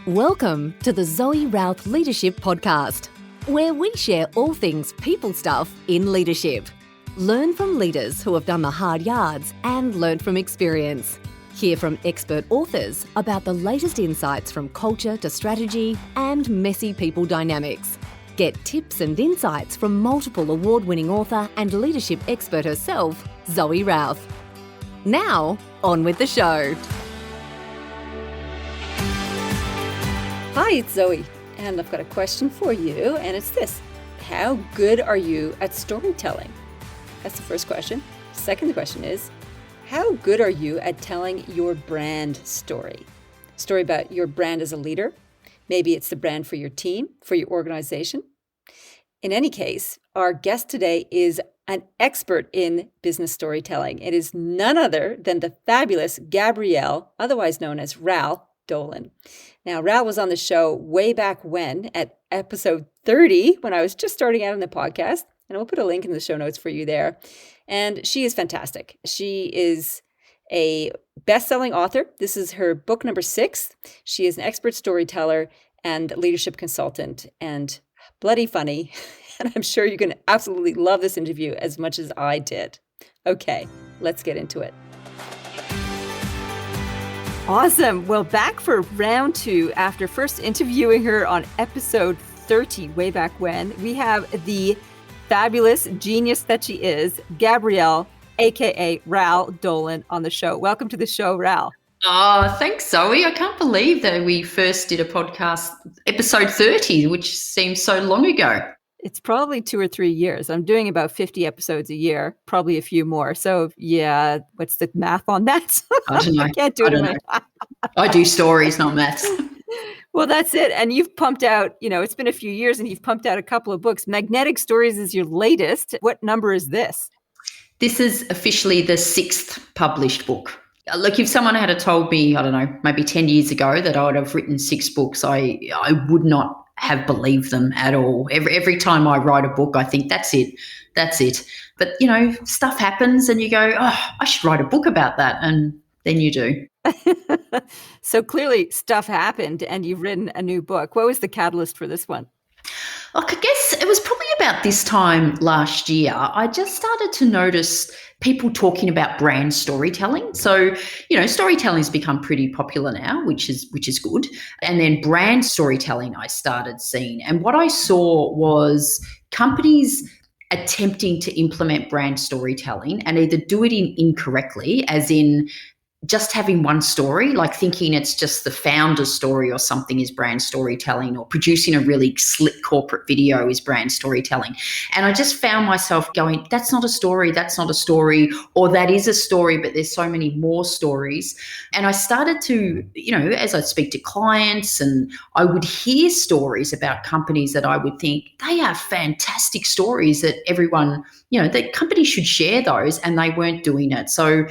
Welcome to the Zoe Routh Leadership Podcast, where we share all things people stuff in leadership. Learn from leaders who have done the hard yards and learn from experience. Hear from expert authors about the latest insights from culture to strategy and messy people dynamics. Get tips and insights from multiple award-winning author and leadership expert herself, Zoe Routh. Now, on with the show. Hi, it's Zoe, and I've got a question for you, and it's this. How good are you at storytelling? That's the first question. Second question is, how good are you at telling your brand story? Story about your brand as a leader. Maybe it's the brand for your team, for your organization. In any case, our guest today is an expert in business storytelling. It is none other than the fabulous Gabrielle, otherwise known as Ral Dolan. Now, Ral was on the show way back when at episode 30, when I was just starting out on the podcast, and we'll put a link in the show notes for you there. And she is fantastic. She is a best-selling author. This is her book number 6. She is an expert storyteller and leadership consultant and bloody funny. And I'm sure you're going to absolutely love this interview as much as I did. Okay, let's get into it. Awesome. Well, back for round 2 after first interviewing her on episode 30 way back when. We have the fabulous genius that she is, Gabrielle, aka Ral Dolan, on the show. Welcome to the show, Ral. Oh, thanks, Zoe. I can't believe that we first did a podcast, episode 30, which seems so long ago. It's probably 2 or 3 years. I'm doing about 50 episodes a year, probably a few more. So yeah, what's the math on that? I don't know. I can't do it. I do stories, not maths. Well, that's it. And you've pumped out, it's been a few years and you've pumped out a couple of books. Magnetic Stories is your latest. What number is this? This is officially the 6th published book. Look, if someone had told me, I don't know, maybe 10 years ago that I would have written 6 books, I would not have believed them at all. Every time I write a book, I think that's it. But, stuff happens and you go, oh, I should write a book about that. And then you do. So clearly stuff happened and you've written a new book. What was the catalyst for this one? Look, I guess it was probably about this time last year. I just started to notice people talking about brand storytelling. So, storytelling has become pretty popular now, which is good. And then brand storytelling I started seeing. And what I saw was companies attempting to implement brand storytelling and either do it incorrectly, as in just having one story, like thinking it's just the founder's story or something is brand storytelling, or producing a really slick corporate video is brand storytelling. And I just found myself going, that's not a story, or that is a story, but there's so many more stories. And I started to, as I speak to clients, and I would hear stories about companies that I would think they are fantastic stories that everyone, that companies should share those, and they weren't doing it. So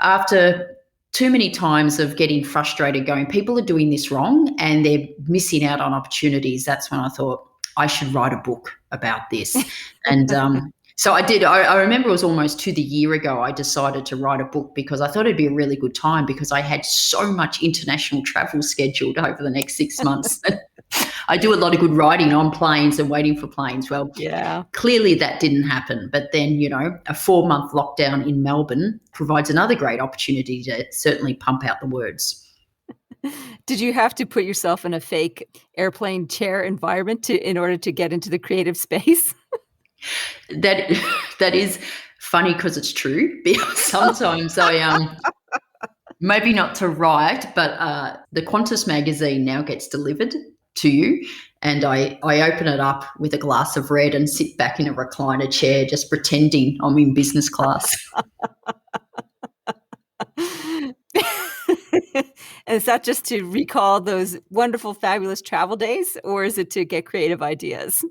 after too many times of getting frustrated going, people are doing this wrong and they're missing out on opportunities, that's when I thought I should write a book about this. And so I did. I remember it was almost to the year ago I decided to write a book because I thought it'd be a really good time because I had so much international travel scheduled over the next 6 months. I do a lot of good writing on planes and waiting for planes. Well, yeah, clearly that didn't happen. But then, a 4-month lockdown in Melbourne provides another great opportunity to certainly pump out the words. Did you have to put yourself in a fake airplane chair environment in order to get into the creative space? That is funny because it's true. Because sometimes I maybe not to write, but the Qantas magazine now gets delivered to you, and I open it up with a glass of red and sit back in a recliner chair, just pretending I'm in business class. And is that just to recall those wonderful, fabulous travel days, or is it to get creative ideas?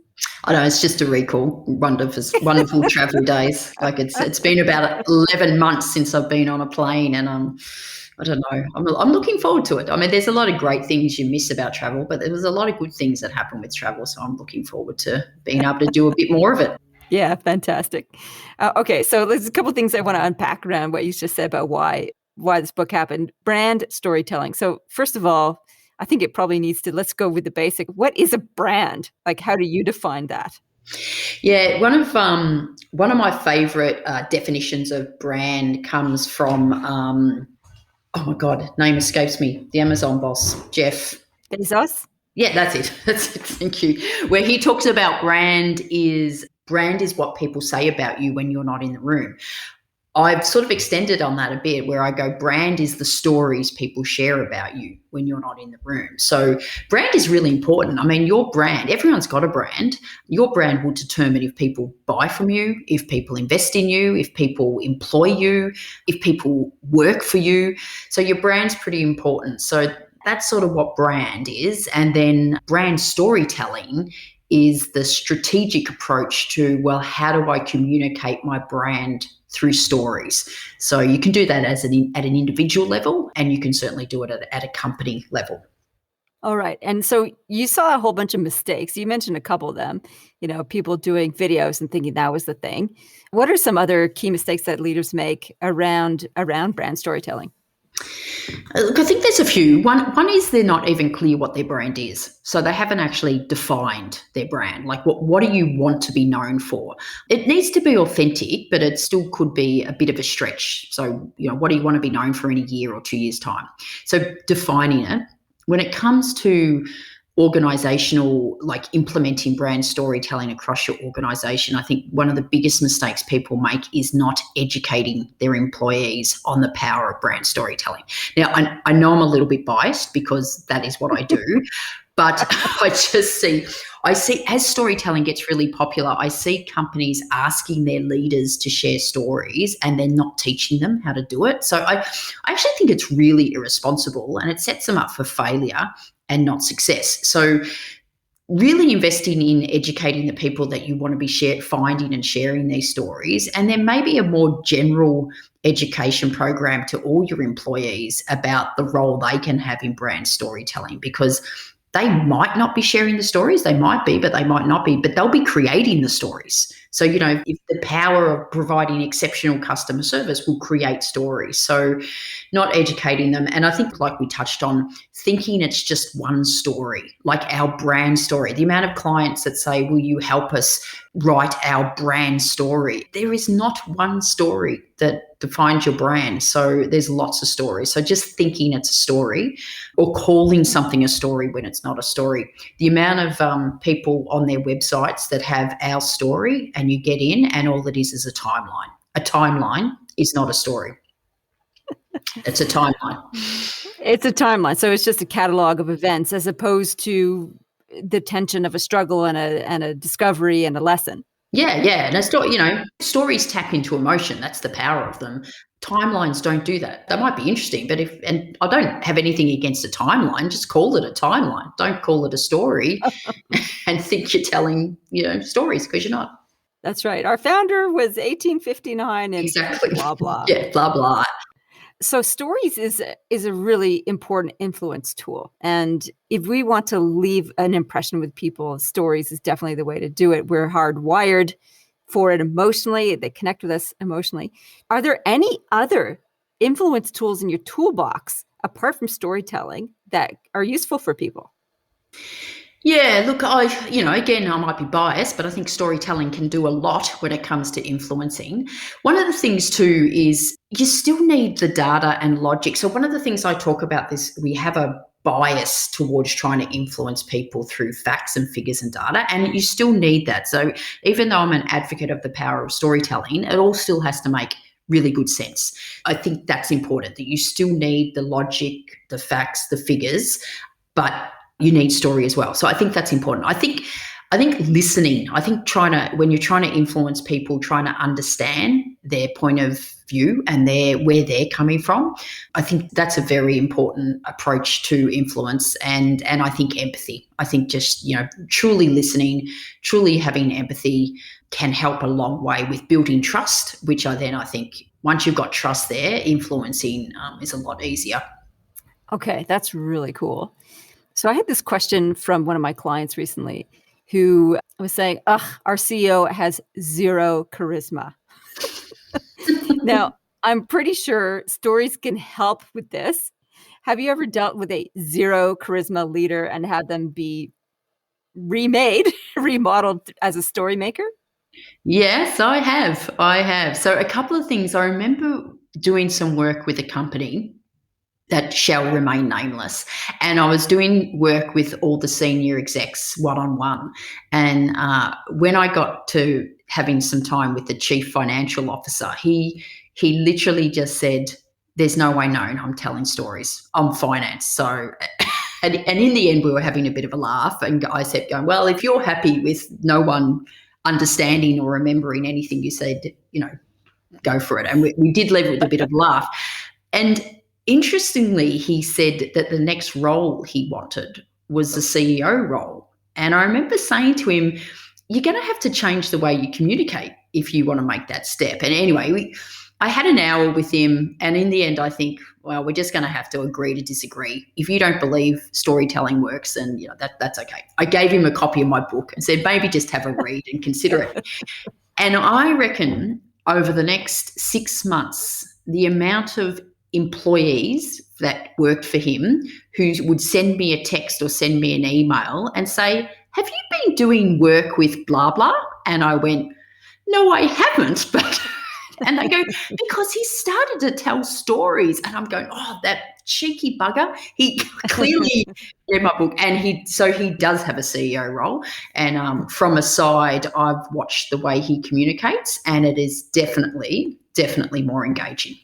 I know, it's just to recall wonderful travel days. Like it's been about 11 months since I've been on a plane, and I don't know. I'm looking forward to it. I mean, there's a lot of great things you miss about travel, but there was a lot of good things that happen with travel. So I'm looking forward to being able to do a bit more of it. Yeah, fantastic. Okay, so there's a couple of things I want to unpack around what you just said about why this book happened. Brand storytelling. So first of all, I think it probably needs to, let's go with the basic. What is a brand? Like, how do you define that? Yeah, one of my favorite definitions of brand comes from oh my god, name escapes me. The Amazon boss, Jeff. Bezos? Yeah, that's it. That's it. Thank you. Where he talks about brand is what people say about you when you're not in the room. I've sort of extended on that a bit where I go, brand is the stories people share about you when you're not in the room. So brand is really important. I mean, your brand, everyone's got a brand. Your brand will determine if people buy from you, if people invest in you, if people employ you, if people work for you. So your brand's pretty important. So that's sort of what brand is. And then brand storytelling is the strategic approach to, well, how do I communicate my brand through stories? So you can do that at an individual level, and you can certainly do it at a company level. All right. And so you saw a whole bunch of mistakes. You mentioned a couple of them, people doing videos and thinking that was the thing. What are some other key mistakes that leaders make around brand storytelling? Look, I think there's a few. One is they're not even clear what their brand is. So they haven't actually defined their brand. Like, what do you want to be known for? It needs to be authentic, but it still could be a bit of a stretch. So, what do you want to be known for in a year or 2 years' time? So defining it. When it comes to organizational, like implementing brand storytelling across your organization, I think one of the biggest mistakes people make is not educating their employees on the power of brand storytelling. Now, I know I'm a little bit biased because that is what I do, but I see as storytelling gets really popular, I see companies asking their leaders to share stories and they're not teaching them how to do it. So I actually think it's really irresponsible, and it sets them up for failure and not success. So really investing in educating the people that you want to be finding and sharing these stories. And then maybe a more general education program to all your employees about the role they can have in brand storytelling, because they might not be sharing the stories. They might be, but they might not be, but they'll be creating the stories. So, if the power of providing exceptional customer service will create stories. So not educating them. And I think, like we touched on, thinking it's just one story, like our brand story. The amount of clients that say, will you help us write our brand story? There is not one story that defines your brand. So there's lots of stories. So just thinking it's a story, or calling something a story when it's not a story. The amount of people on their websites that have our story, and you get in and all it is a timeline. A timeline is not a story. It's a timeline. It's a timeline. So it's just a catalog of events as opposed to the tension of a struggle and a discovery and a lesson. Yeah. And stories tap into emotion. That's the power of them. Timelines don't do that. They might be interesting, but and I don't have anything against a timeline, just call it a timeline. Don't call it a story and think you're telling, stories, because you're not. That's right. Our founder was 1859 and Exactly. blah, blah. Yeah, blah, blah. So stories is a really important influence tool. And if we want to leave an impression with people, stories is definitely the way to do it. We're hardwired for it emotionally. They connect with us emotionally. Are there any other influence tools in your toolbox, apart from storytelling, that are useful for people? Yeah, look, again, I might be biased, but I think storytelling can do a lot when it comes to influencing. One of the things too is you still need the data and logic. So one of the things I talk about this, we have a bias towards trying to influence people through facts and figures and data, and you still need that. So even though I'm an advocate of the power of storytelling, it all still has to make really good sense. I think that's important, that you still need the logic, the facts, the figures, but you need story as well. So I think that's important. I think listening, when you're trying to influence people, trying to understand their point of view and where they're coming from, I think that's a very important approach to influence. And I think empathy. I think just, truly listening, truly having empathy can help a long way with building trust, which I think once you've got trust there, influencing is a lot easier. Okay, that's really cool. So I had this question from one of my clients recently who was saying, our CEO has zero charisma. Now, I'm pretty sure stories can help with this. Have you ever dealt with a zero charisma leader and had them be remade, remodeled as a story maker? Yes, I have. I have. So a couple of things. I remember doing some work with a company that shall remain nameless. And I was doing work with all the senior execs one on one. And when I got to having some time with the chief financial officer, he literally just said, "There's no way known I'm telling stories. I'm finance." So, and in the end, we were having a bit of a laugh. And I said, "Going well, if you're happy with no one understanding or remembering anything you said, go for it." And we did leave it with a bit of a laugh. And interestingly, he said that the next role he wanted was the CEO role. And I remember saying to him, "You're going to have to change the way you communicate if you want to make that step." And anyway, I had an hour with him. And in the end, I think, well, we're just going to have to agree to disagree. If you don't believe storytelling works, then that's okay. I gave him a copy of my book and said, maybe just have a read and consider it. And I reckon over the next 6 months, the amount of employees that worked for him who would send me a text or send me an email and say, "Have you been doing work with blah, blah?" And I went, "No, I haven't." But, and they go, "Because he started to tell stories." And I'm going, "Oh, that cheeky bugger." He clearly read my book, and he does have a CEO role. And from a side, I've watched the way he communicates, and it is definitely more engaging.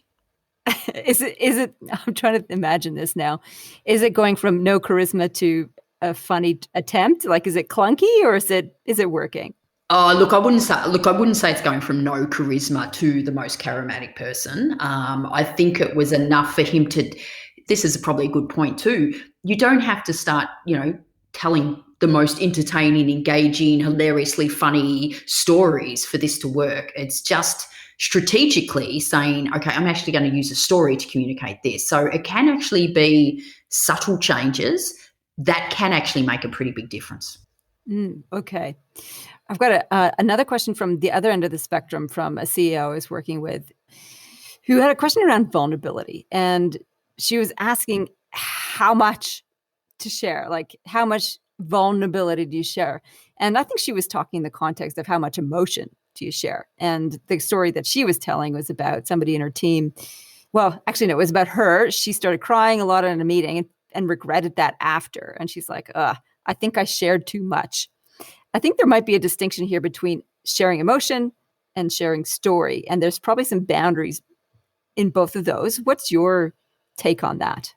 Is it I'm trying to imagine this now. Is it going from no charisma to a funny attempt? Like, is it clunky or is it working? Oh, look, I wouldn't say it's going from no charisma to the most charismatic person. I think it was enough for him to. This is probably a good point too. You don't have to start, telling the most entertaining, engaging, hilariously funny stories for this to work. It's just strategically saying, okay, I'm actually going to use a story to communicate this. So it can actually be subtle changes that can actually make a pretty big difference. Okay. I've got another question from the other end of the spectrum from a CEO I was working with who had a question around vulnerability. And she was asking how much to share, like how much vulnerability do you share? And I think she was talking in the context of how much emotion do you share? And the story that she was telling was about somebody in her team. Well, actually, no, it was about her. She started crying a lot in a meeting and regretted that after. And she's like, I think I shared too much. I think there might be a distinction here between sharing emotion and sharing story. And there's probably some boundaries in both of those. What's your take on that?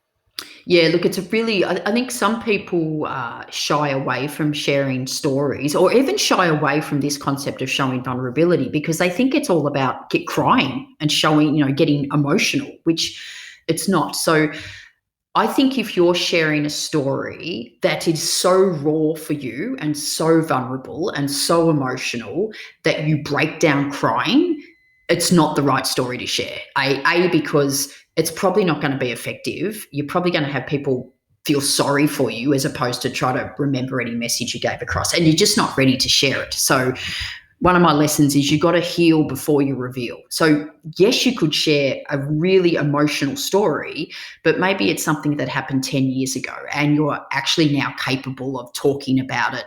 Yeah, look, I think some people shy away from sharing stories or even shy away from this concept of showing vulnerability because they think it's all about crying and showing, getting emotional, which it's not. So I think if you're sharing a story that is so raw for you and so vulnerable and so emotional that you break down crying, it's not the right story to share. Because it's probably not going to be effective. You're probably going to have people feel sorry for you as opposed to try to remember any message you gave across, and you're just not ready to share it. So one of my lessons is you got to heal before you reveal. So yes, you could share a really emotional story, but maybe it's something that happened 10 years ago and you're actually now capable of talking about it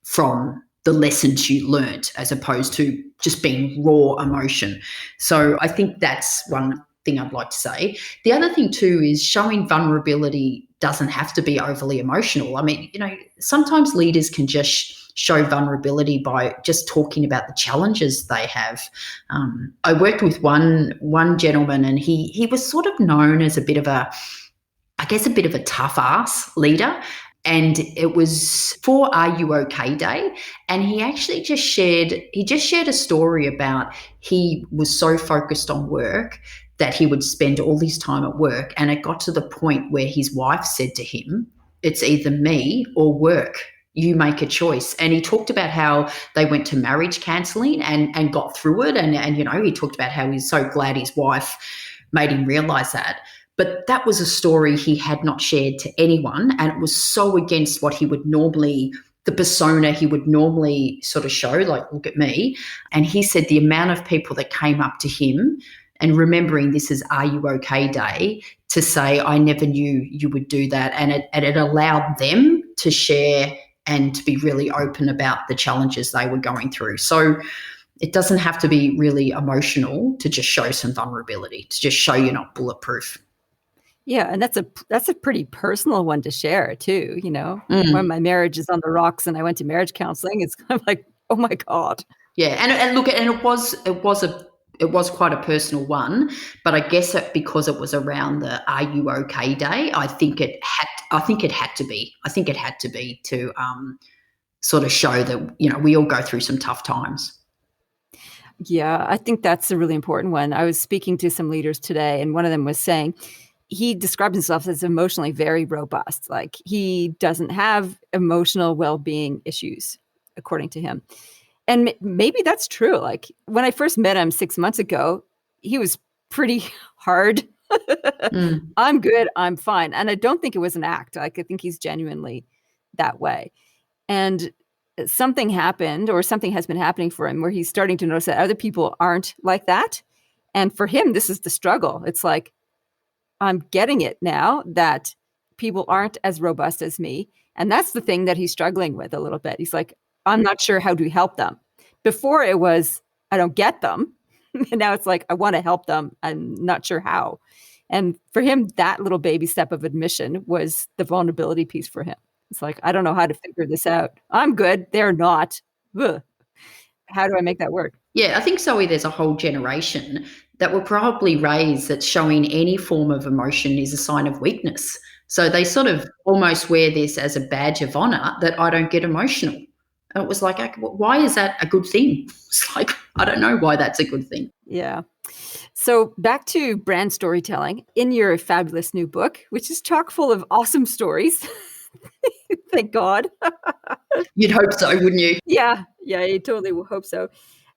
from the lessons you learned as opposed to just being raw emotion. So I think that's one thing I'd like to say. The other thing too is showing vulnerability doesn't have to be overly emotional. I mean, sometimes leaders can just show vulnerability by just talking about the challenges they have. I worked with one gentleman, and he was sort of known as a bit of a tough ass leader. And it was for Are You OK Day. And he actually just shared a story about he was so focused on work that he would spend all his time at work. And it got to the point where his wife said to him, "It's either me or work. You make a choice." And he talked about how they went to marriage counselling and got through it. And he talked about how he's so glad his wife made him realise that. But that was a story he had not shared to anyone. And it was so against what he would normally, the persona he would normally sort of show, like, look at me. And he said the amount of people that came up to him and remembering this is Are You Okay Day, to say, I never knew you would do that. And it allowed them to share and to be really open about the challenges they were going through. So it doesn't have to be really emotional to just show some vulnerability, to just show you're not bulletproof. Yeah, and that's a pretty personal one to share too, When my marriage is on the rocks and I went to marriage counseling, it's kind of like, oh my God. Yeah, and look, and it was quite a personal one, but I guess because it was around the Are You Okay Day, I think it had to be to sort of show that we all go through some tough times. Yeah, I think that's a really important one. I was speaking to some leaders today, and one of them was saying he described himself as emotionally very robust. Like he doesn't have emotional well-being issues, according to him. And maybe that's true. Like when I first met him 6 months ago, he was pretty hard. I'm good. I'm fine. And I don't think it was an act. Like I think he's genuinely that way. And something happened, or something has been happening for him, where he's starting to notice that other people aren't like that. And for him, this is the struggle. It's like, I'm getting it now that people aren't as robust as me. And that's the thing that he's struggling with a little bit. He's like, I'm not sure how to help them. Before it was, I don't get them. And now it's like, I want to help them. I'm not sure how. And for him, that little baby step of admission was the vulnerability piece for him. It's like, I don't know how to figure this out. I'm good. They're not. Ugh. How do I make that work? Yeah, I think, Zoe, there's a whole generation that were probably raised that showing any form of emotion is a sign of weakness. So they sort of almost wear this as a badge of honor that I don't get emotional. And it was like, why is that a good thing? It's like, I don't know why that's a good thing. Yeah. So back to brand storytelling. In your fabulous new book, which is chock full of awesome stories. Thank God. You'd hope so, wouldn't you? Yeah, you totally will hope so.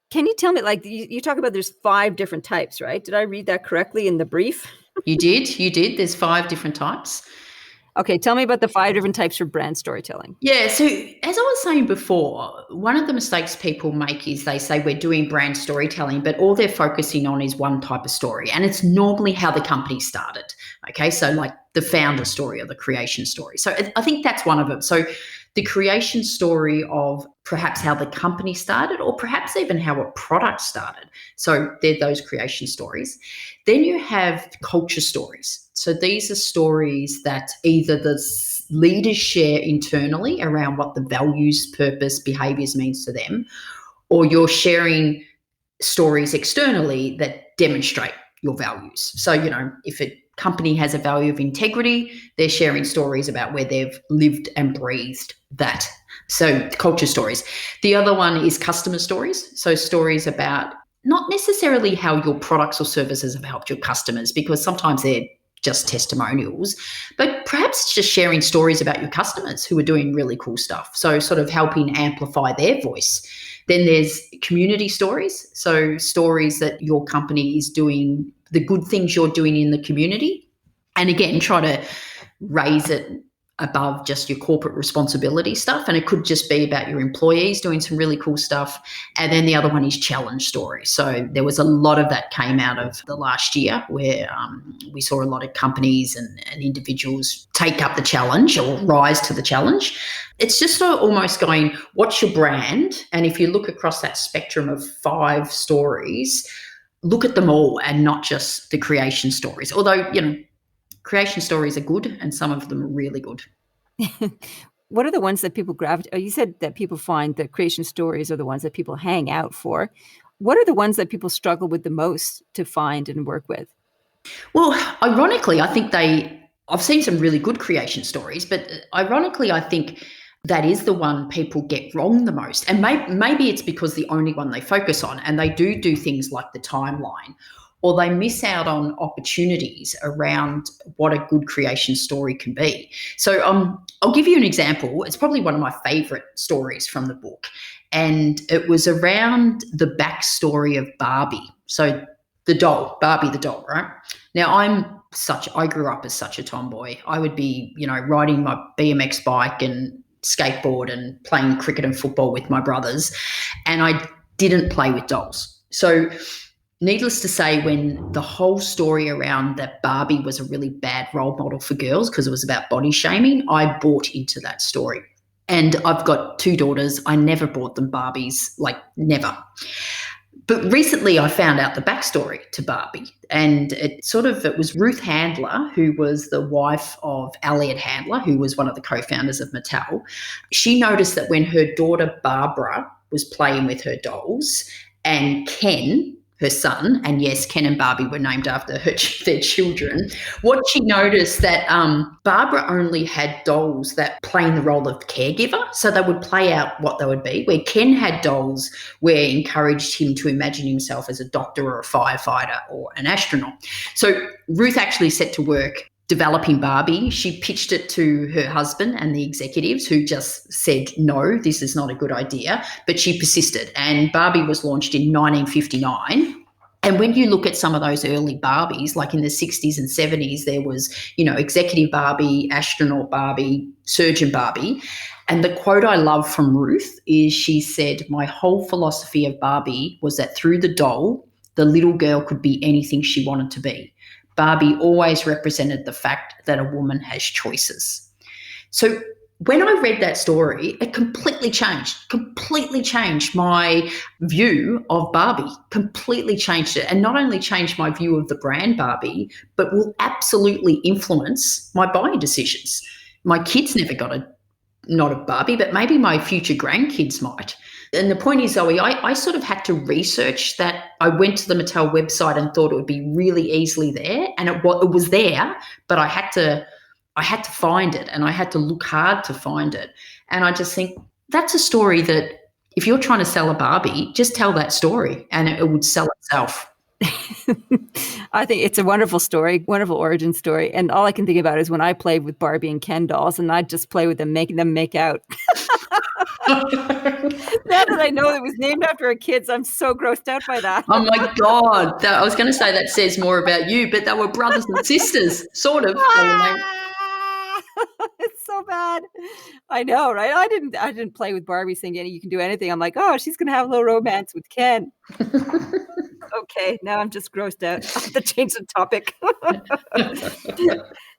Can you tell me, like, you talk about there's 5 different types, right? Did I read that correctly in the brief? You did. There's 5 different types. Okay, tell me about the 5 different types for brand storytelling. Yeah, so as I was saying before, one of the mistakes people make is they say we're doing brand storytelling, but all they're focusing on is one type of story. And it's normally how the company started. Okay, so like the founder story or the creation story. So I think that's one of them. So the creation story of perhaps how the company started, or perhaps even how a product started. So they're those creation stories. Then you have culture stories. So these are stories that either the leaders share internally around what the values, purpose, behaviors means to them, or you're sharing stories externally that demonstrate your values. So, if a company has a value of integrity, they're sharing stories about where they've lived and breathed that. So culture stories. The other one is customer stories. So stories about not necessarily how your products or services have helped your customers, because sometimes they're just testimonials, but perhaps just sharing stories about your customers who are doing really cool stuff. So sort of helping amplify their voice. Then there's community stories. So stories that your company is doing, the good things you're doing in the community. And again, try to raise it above just your corporate responsibility stuff. And it could just be about your employees doing some really cool stuff. And then the other one is challenge stories. So there was a lot of that came out of the last year, where we saw a lot of companies and individuals take up the challenge or rise to the challenge. It's just sort of almost going, what's your brand? And if you look across that spectrum of 5 stories, look at them all and not just the creation stories. Although, creation stories are good and some of them are really good. What are the ones that people gravitate? You said that people find that creation stories are the ones that people hang out for. What are the ones that people struggle with the most to find and work with? Well, ironically, I think I've seen some really good creation stories, but ironically, I think that is the one people get wrong the most. And maybe it's because the only one they focus on, and they do things like the timeline, or they miss out on opportunities around what a good creation story can be. So I'll give you an example. It's probably one of my favorite stories from the book. And it was around the backstory of Barbie. So the doll, Barbie the doll, right? Now I grew up as such a tomboy. I would be, riding my BMX bike and skateboard and playing cricket and football with my brothers. And I didn't play with dolls. So needless to say, when the whole story around that Barbie was a really bad role model for girls because it was about body shaming, I bought into that story. And I've got 2 daughters. I never bought them Barbies, like never. But recently I found out the backstory to Barbie, and it was Ruth Handler, who was the wife of Elliot Handler, who was one of the co-founders of Mattel. She noticed that when her daughter Barbara was playing with her dolls and Ken, her son, and yes, Ken and Barbie were named after their children, what she noticed that Barbara only had dolls that playing the role of caregiver, so they would play out what they would be, where Ken had dolls where encouraged him to imagine himself as a doctor or a firefighter or an astronaut. So Ruth actually set to work developing Barbie. She pitched it to her husband and the executives, who just said, no, this is not a good idea. But she persisted, and Barbie was launched in 1959. And when you look at some of those early Barbies, like in the 60s and 70s, there was, executive Barbie, astronaut Barbie, surgeon Barbie. And the quote I love from Ruth is, she said, my whole philosophy of Barbie was that through the doll, the little girl could be anything she wanted to be. Barbie always represented the fact that a woman has choices. So when I read that story, it completely changed my view of Barbie, completely changed it. And not only changed my view of the brand Barbie, but will absolutely influence my buying decisions. My kids never got not a Barbie, but maybe my future grandkids might. And the point is, Zoe, I sort of had to research that. I went to the Mattel website and thought it would be really easily there, and it was there, but I had to find it, and I had to look hard to find it. And I just think that's a story that if you're trying to sell a Barbie, just tell that story and it would sell itself. I think it's a wonderful story, wonderful origin story. And all I can think about is when I played with Barbie and Ken dolls, and I'd just play with them, making them make out. Now that I know it was named after our kids, I'm so grossed out by that. Oh my God. I was going to say that says more about you, but they were brothers and sisters, sort of. It's so bad. I know, right? I didn't play with Barbie thinking you can do anything. I'm like, oh, she's going to have a little romance with Ken. Okay, now I'm just grossed out. I have to change the topic.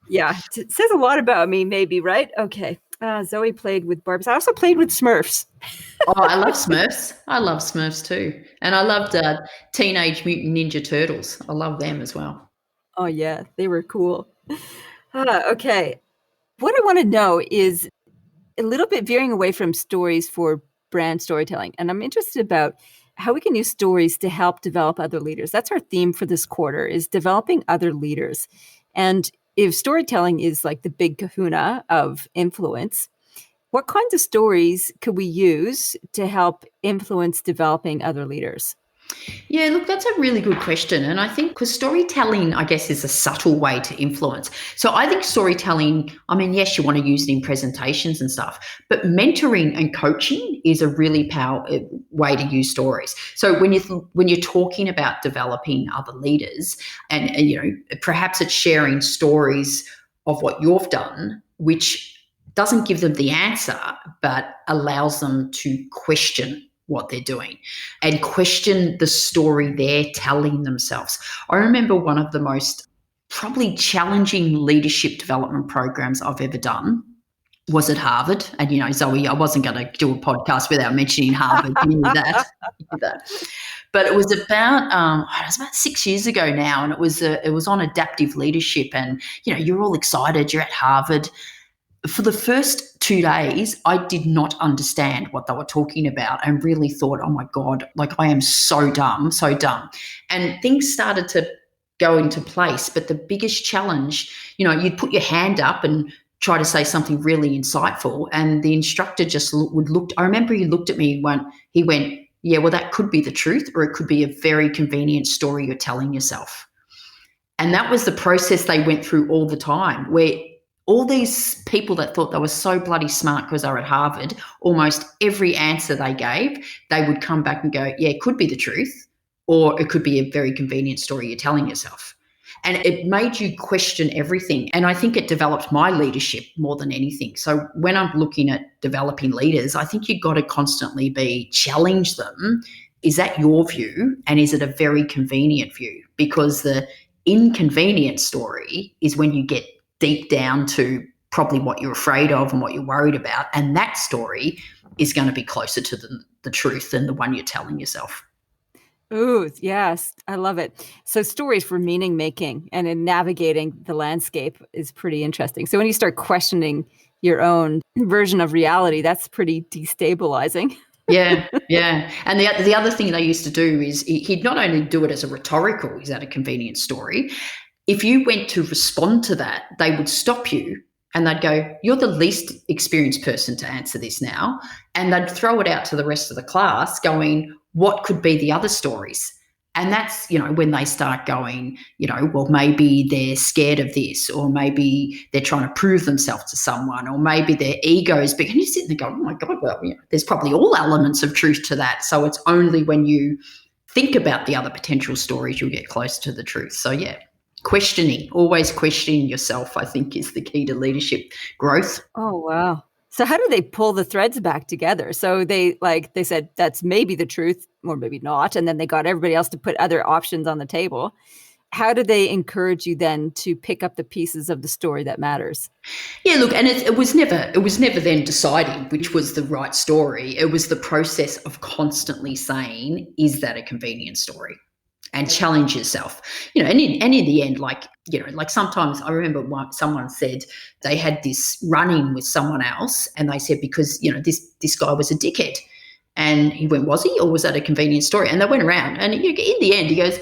Yeah, it says a lot about me, maybe, right? Okay. Zoe played with Barbies. I also played with Smurfs. Oh, I love Smurfs. I love Smurfs too. And I loved Teenage Mutant Ninja Turtles. I love them as well. Oh, yeah, they were cool. Okay. What I want to know is a little bit veering away from stories for brand storytelling. And I'm interested about how we can use stories to help develop other leaders. That's our theme for this quarter, is developing other leaders. And if storytelling is like the big kahuna of influence, what kinds of stories could we use to help influence developing other leaders? Yeah, look, that's a really good question. And I think because storytelling, I guess, is a subtle way to influence. So I think storytelling, I mean, yes, you want to use it in presentations and stuff, but mentoring and coaching is a really powerful way to use stories. So when you're talking about developing other leaders, and perhaps it's sharing stories of what you've done, which doesn't give them the answer, but allows them to question what they're doing and question the story they're telling themselves. I remember one of the most probably challenging leadership development programs I've ever done was at Harvard. And, Zoe, I wasn't going to do a podcast without mentioning Harvard. You knew that. But it was about 6 years ago now, and it was on adaptive leadership. And, you're all excited. You're at Harvard. For the first 2 days, I did not understand what they were talking about and really thought, oh my God, like I am so dumb. And things started to go into place. But the biggest challenge, you'd put your hand up and try to say something really insightful, and the instructor just would look. I remember he looked at me and he went, yeah, well, that could be the truth, or it could be a very convenient story you're telling yourself. And that was the process they went through all the time, where all these people that thought they were so bloody smart because they were at Harvard, almost every answer they gave, they would come back and go, yeah, it could be the truth, or it could be a very convenient story you're telling yourself. And it made you question everything. And I think it developed my leadership more than anything. So when I'm looking at developing leaders, I think you've got to constantly challenge them is that your view? And is it a very convenient view? Because the inconvenient story is when you get deep down to probably what you're afraid of and what you're worried about. And that story is going to be closer to the truth than the one you're telling yourself. Ooh, yes, I love it. So stories for meaning making and in navigating the landscape is pretty interesting. So when you start questioning your own version of reality, that's pretty destabilizing. Yeah, yeah. And the other thing they used to do is he'd not only do it as a rhetorical, is that a convenient story? If you went to respond to that, they would stop you and they'd go, "You're the least experienced person to answer this now." And they'd throw it out to the rest of the class going, "What could be the other stories?" And that's, when they start going, well, maybe they're scared of this, or maybe they're trying to prove themselves to someone, or maybe their ego is big. And you sit there going, "Oh my God, well, there's probably all elements of truth to that." So it's only when you think about the other potential stories you'll get close to the truth. So yeah, always questioning yourself, I think, is the key to leadership growth. Oh, wow. So how do they pull the threads back together? So they said that's maybe the truth or maybe not, and then they got everybody else to put other options on the table. How do they encourage you then to pick up the pieces of the story that matters? Yeah, look, and it was never then deciding which was the right story. It was the process of constantly saying, "Is that a convenient story?" And challenge yourself, and in the end, like sometimes I remember someone said they had this run-in with someone else, and they said, because this guy was a dickhead, and he went, "Was he, or was that a convenient story?" And they went around, and in the end he goes,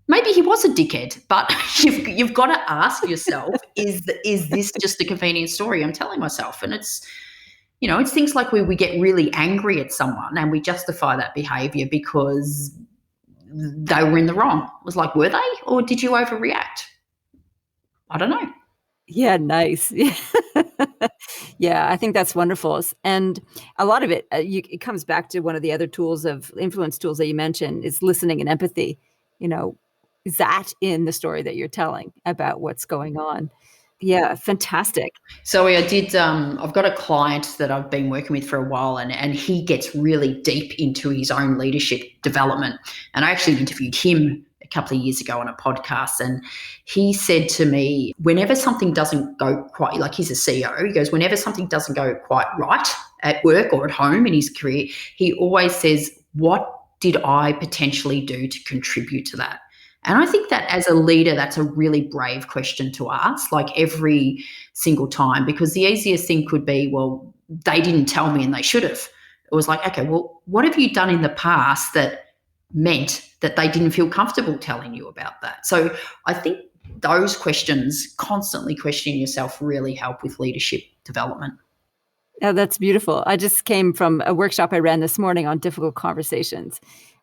"Maybe he was a dickhead, but you've got to ask yourself, is this just a convenient story I'm telling myself?" And it's things like we get really angry at someone and we justify that behavior because they were in the wrong. It was like, were they, or did you overreact? I don't know. Yeah, nice. Yeah, I think that's wonderful. And a lot of it, it comes back to one of the other tools of influence tools that you mentioned is listening and empathy. Is that in the story that you're telling about what's going on? Yeah, fantastic. So I did. I've got a client that I've been working with for a while, and he gets really deep into his own leadership development. And I actually interviewed him a couple of years ago on a podcast, and he said to me, whenever something doesn't go quite, like he's a CEO, he goes, whenever something doesn't go quite right at work or at home in his career, he always says, "What did I potentially do to contribute to that?" And I think that as a leader, that's a really brave question to ask, like every single time, because the easiest thing could be, well, they didn't tell me and they should have. It was like, okay, well, what have you done in the past that meant that they didn't feel comfortable telling you about that? So I think those questions, constantly questioning yourself, really help with leadership development. Oh, that's beautiful. I just came from a workshop I ran this morning on difficult conversations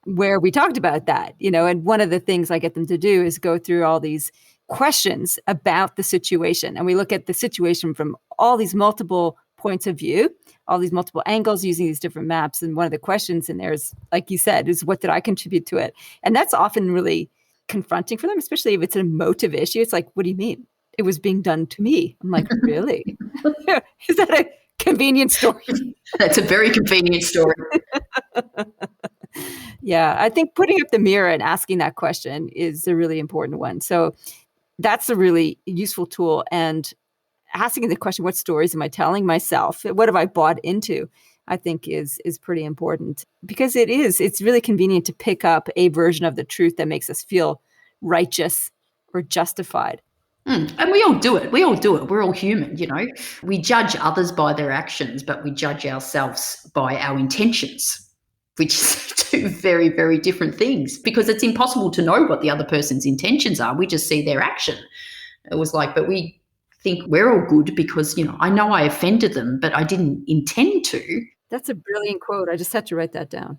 where we talked about that, and one of the things I get them to do is go through all these questions about the situation. And we look at the situation from all these multiple points of view, all these multiple angles using these different maps. And one of the questions in there is, like you said, is what did I contribute to it? And that's often really confronting for them, especially if it's an emotive issue. It's like, what do you mean? It was being done to me. I'm like, really? Is that a convenient story? That's a very convenient story. Yeah, I think putting up the mirror and asking that question is a really important one. So that's a really useful tool. And asking the question, what stories am I telling myself? What have I bought into? I think is pretty important because it's really convenient to pick up a version of the truth that makes us feel righteous or justified. And we all do it. We're all human, We judge others by their actions, but we judge ourselves by our intentions, which is two very, very different things because it's impossible to know what the other person's intentions are. We just see their action. It was like, but we think we're all good because, I know I offended them, but I didn't intend to. That's a brilliant quote. I just had to write that down.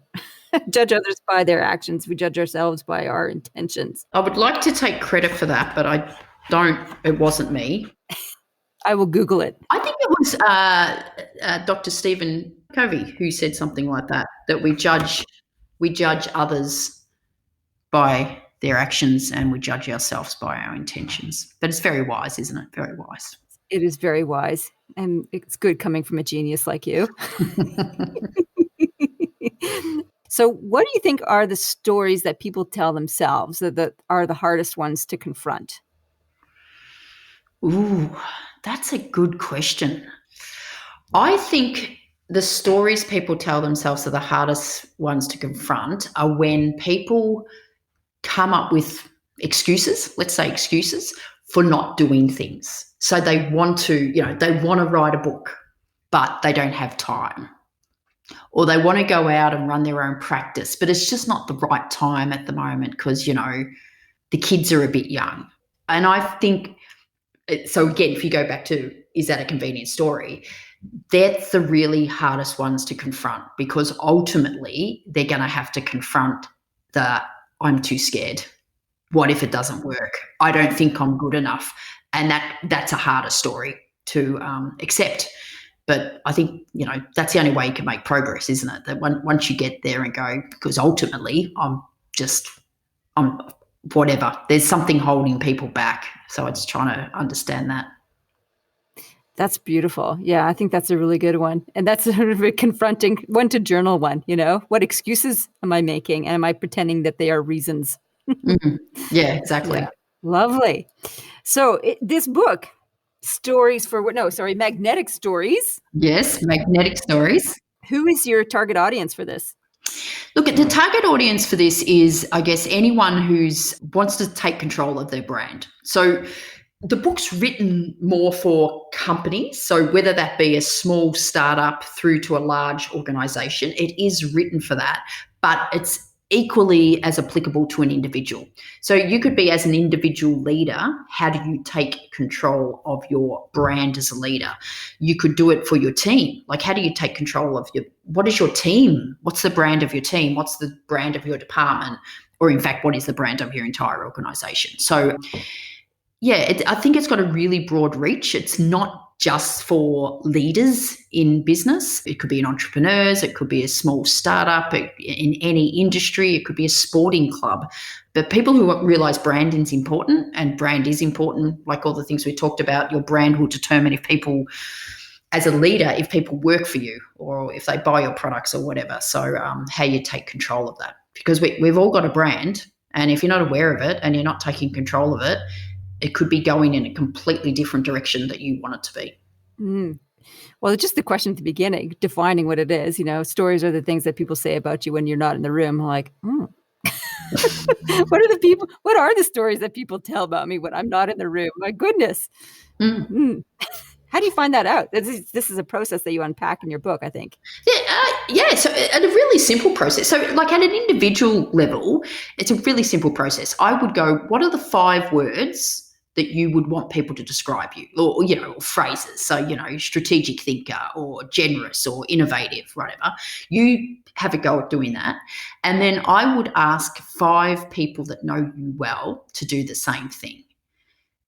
Judge others by their actions. We judge ourselves by our intentions. I would like to take credit for that, but I don't. It wasn't me. I will Google it. I think it was Dr. Stephen Covey who said something like that we judge others by their actions and we judge ourselves by our intentions. But it's very wise, isn't it? Very wise. It is very wise. And it's good coming from a genius like you. So what do you think are the stories that people tell themselves that are the hardest ones to confront? Ooh, that's a good question. I think the stories people tell themselves are the hardest ones to confront are when people come up with excuses, let's say excuses, for not doing things. So they want to, they want to write a book, but they don't have time. Or they want to go out and run their own practice, but it's just not the right time at the moment because, the kids are a bit young. And I think, so again, if you go back to, is that a convenient story? That's the really hardest ones to confront because ultimately they're going to have to confront the I'm too scared. What if it doesn't work? I don't think I'm good enough. And that's a harder story to accept. But I think, that's the only way you can make progress, isn't it? That once you get there and go, because ultimately I'm whatever. There's something holding people back. So it's trying to understand that. That's beautiful. Yeah, I think that's a really good one. And that's sort of a confronting one to journal one, what excuses am I making? And am I pretending that they are reasons? Mm-hmm. Yeah, exactly. Yeah. Lovely. So this book, Magnetic Stories. Yes, magnetic stories. Who is your target audience for this? Look, the target audience for this is, I guess, anyone who's wants to take control of their brand. So the book's written more for companies. So whether that be a small startup through to a large organization, it is written for that, but it's equally as applicable to an individual. So you could be as an individual leader, how do you take control of your brand as a leader? You could do it for your team. Like, how do you take control of what is your team? What's the brand of your team? What's the brand of your department? Or in fact, what is the brand of your entire organization? So yeah, I think it's got a really broad reach. It's not just for leaders in business. It could be an entrepreneurs. It could be a small startup in any industry. It could be a sporting club. But people who realize branding is important, and brand is important, like all the things we talked about, your brand will determine if people, as a leader, if people work for you or if they buy your products or whatever. So how you take control of that. Because we've all got a brand, and if you're not aware of it and you're not taking control of it, it could be going in a completely different direction that you want it to be. Mm. Well, just the question at the beginning, defining what it is, stories are the things that people say about you when you're not in the room. Like, what are the stories that people tell about me when I'm not in the room? My goodness. How do you find that out? This is a process that you unpack in your book, I think. Yeah. So at a really simple process. So like at an individual level, it's a really simple process. I would go, what are the 5 words that you would want people to describe you, or phrases? So, strategic thinker or generous or innovative, whatever. You have a go at doing that. And then I would ask 5 people that know you well to do the same thing.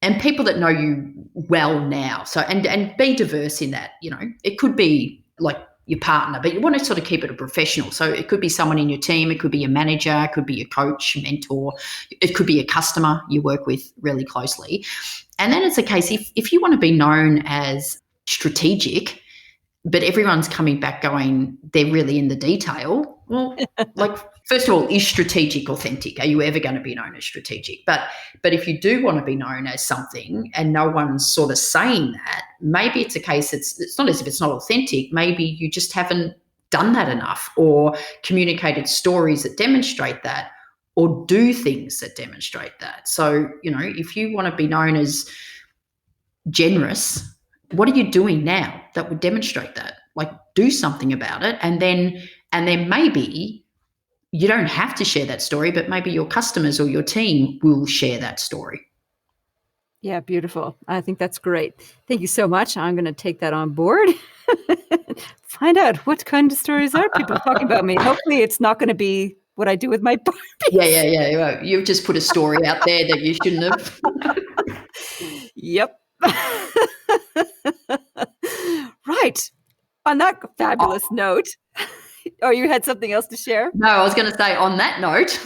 And people that know you well now. So, and be diverse in that, it could be like your partner, but you want to sort of keep it a professional. So it could be someone in your team. It could be a manager, it could be a coach, mentor. It could be a customer you work with really closely. And then it's a case, if you want to be known as strategic, but everyone's coming back going, they're really in the detail. Well, like, first of all, is strategic authentic? Are you ever going to be known as strategic? But if you do want to be known as something and no one's sort of saying that, maybe it's a case it's not as if it's not authentic. Maybe you just haven't done that enough or communicated stories that demonstrate that or do things that demonstrate that. So, if you want to be known as generous, what are you doing now that would demonstrate that? Like, do something about it. And then maybe you don't have to share that story, but maybe your customers or your team will share that story. Yeah, beautiful. I think that's great. Thank you so much. I'm going to take that on board. Find out what kind of stories are people talking about me. Hopefully it's not going to be what I do with my Barbies. Yeah. Well, you've just put a story out there that you shouldn't have. Yep. Right. On that fabulous note. Oh, you had something else to share? No, I was going to say on that note.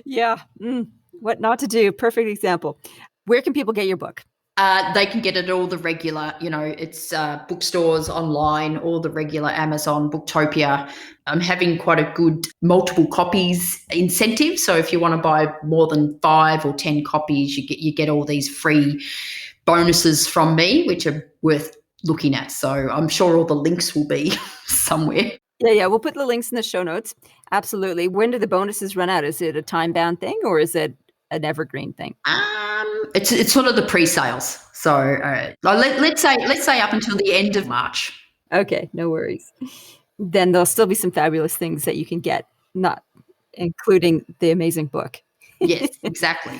Yeah. What not to do. Perfect example. Where can people get your book? They can get it at all the regular, it's bookstores online, all the regular Amazon, Booktopia. I'm having quite a good multiple copies incentive. So if you want to buy more than 5 or 10 copies, you get all these free bonuses from me, which are worth looking at. So I'm sure all the links will be somewhere. Yeah. We'll put the links in the show notes. Absolutely. When do the bonuses run out? Is it a time-bound thing or is it an evergreen thing? It's sort of the pre-sales. So let's say up until the end of March. Okay, no worries. Then there'll still be some fabulous things that you can get, not including the amazing book. Yes, exactly.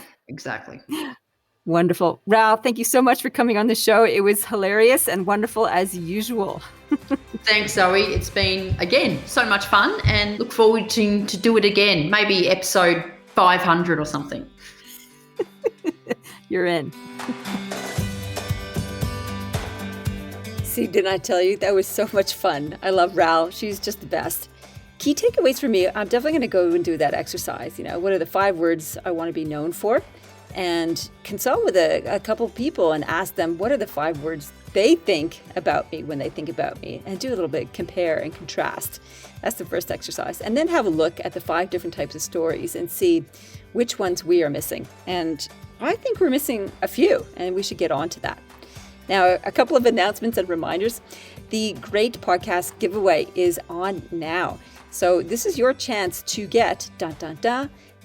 Wonderful. Ral, thank you so much for coming on the show. It was hilarious and wonderful as usual. Thanks, Zoe. It's been, again, so much fun and look forward to do it again. Maybe episode 500 or something. You're in. See, didn't I tell you? That was so much fun. I love Ral. She's just the best. Key takeaways for me, I'm definitely going to go and do that exercise. What are the 5 words I want to be known for? And consult with a couple people and ask them what are the 5 words they think about me when they think about me, and do a little bit compare and contrast. That's the first exercise. And then have a look at the 5 different types of stories and see which ones we are missing. And I think we're missing a few, and we should get on to that. Now, a couple of announcements and reminders. The Great Podcast giveaway is on now. So this is your chance to get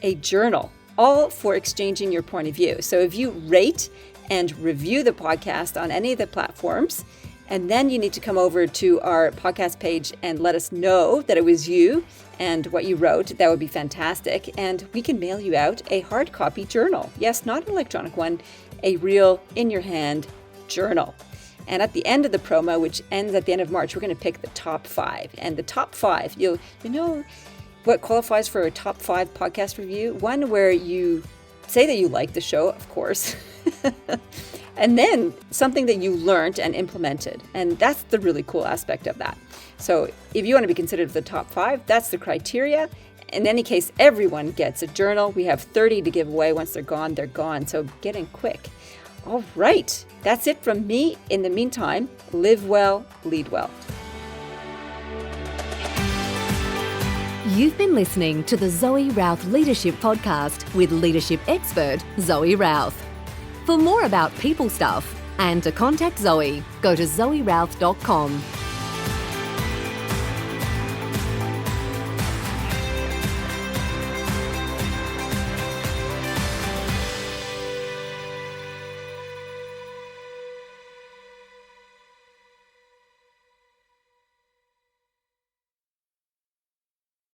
a journal, all for exchanging your point of view. So if you rate and review the podcast on any of the platforms, and then you need to come over to our podcast page and let us know that it was you and what you wrote, that would be fantastic. And we can mail you out a hard copy journal. Yes, not an electronic one, a real in your hand journal. And at the end of the promo, which ends at the end of March, we're going to pick the top 5. And the top 5, you know what qualifies for a top 5 podcast review? One where you say that you like the show, of course, and then something that you learned and implemented. And that's the really cool aspect of that. So if you want to be considered the top 5, that's the criteria. In any case, everyone gets a journal. We have 30 to give away. Once they're gone, they're gone. So get in quick. All right, that's it from me. In the meantime, live well, lead well. You've been listening to the Zoe Routh Leadership Podcast with leadership expert Zoe Routh. For more about people stuff and to contact Zoe, go to zoerouth.com.